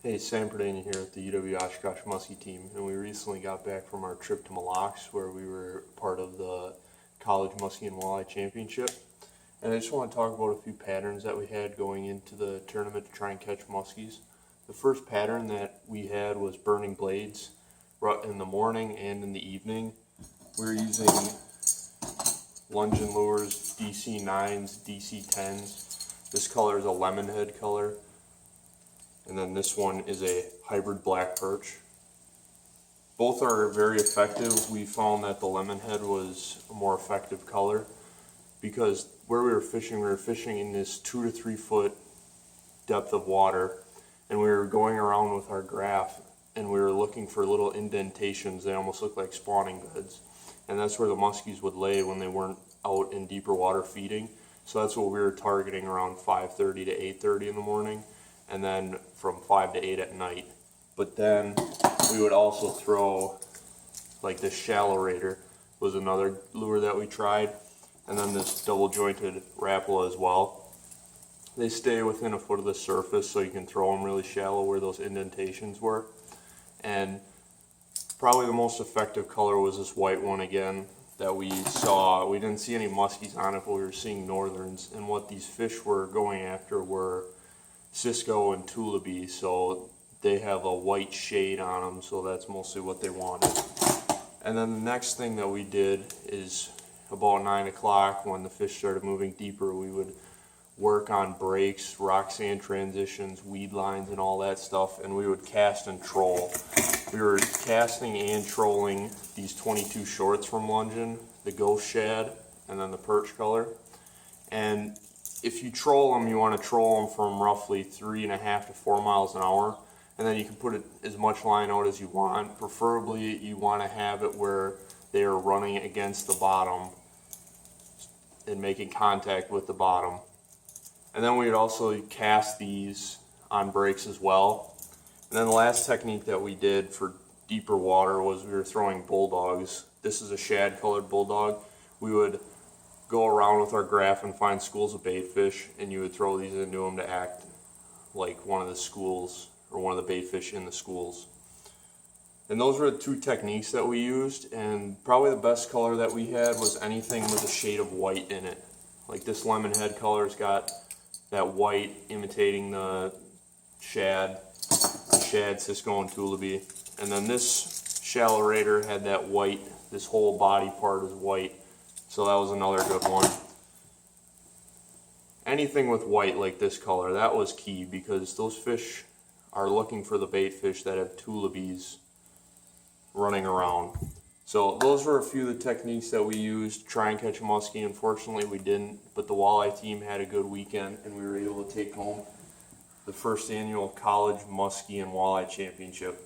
Hey, Sam Perdania here with the UW Oshkosh Musky team, and we recently got back from our trip to Mille, where we were part of the College Musky and Walleye Championship. And I just want to talk about a few patterns that we had going into the tournament to try and catch muskies. The first pattern that we had was burning blades in the morning and in the evening. We were using lunging lures, DC 9s, DC 10s. This color is a lemon head color. And then this one is a hybrid black perch. Both are very effective. We found that the lemon head was a more effective color because where we were fishing in this 2 to 3 foot depth of water, and we were going around with our graph and we were looking for little indentations. They almost look like spawning beds, and that's where the muskies would lay when they weren't out in deeper water feeding. So that's what we were targeting around 5:30 to 8:30 in the morning, and then from 5 to 8 at night. But then we would also throw, like this shallow raider was another lure that we tried, and then this double jointed Rapala as well. They stay within a foot of the surface, so you can throw them really shallow where those indentations were. And probably the most effective color was this white one again that we saw. We didn't see any muskies on it, but we were seeing northerns, and what these fish were going after were Cisco and Tulibee, so they have a white shade on them, so that's mostly what they wanted. And then the next thing that we did is about 9 o'clock when the fish started moving deeper, we would work on breaks, rock sand transitions, weed lines, and all that stuff, and we would cast and troll. We were casting and trolling these 22 shorts from Lungin, the ghost shad, and then the perch color. And if you troll them, you want to troll them from roughly 3.5 to 4 miles an hour, and then you can put as much line out as you want. Preferably, you want to have it where they are running against the bottom and making contact with the bottom. And then we would also cast these on breaks as well. And then the last technique that we did for deeper water was we were throwing bulldogs. This is a shad colored bulldog. We would go around with our graph and find schools of bait fish, and you would throw these into them to act like one of the schools or one of the bait fish in the schools. And those were the two techniques that we used, and probably the best color that we had was anything with a shade of white in it. Like this lemon head color's got that white imitating the shad, Cisco, and Tulibee. And then this shallow raider had that white, this whole body part is white. So that was another good one. Anything with white like this color, that was key because those fish are looking for the bait fish that have Tulibees running around. So those were a few of the techniques that we used to try and catch a muskie. Unfortunately, we didn't, but the walleye team had a good weekend, and we were able to take home the first annual College Musky and Walleye Championship.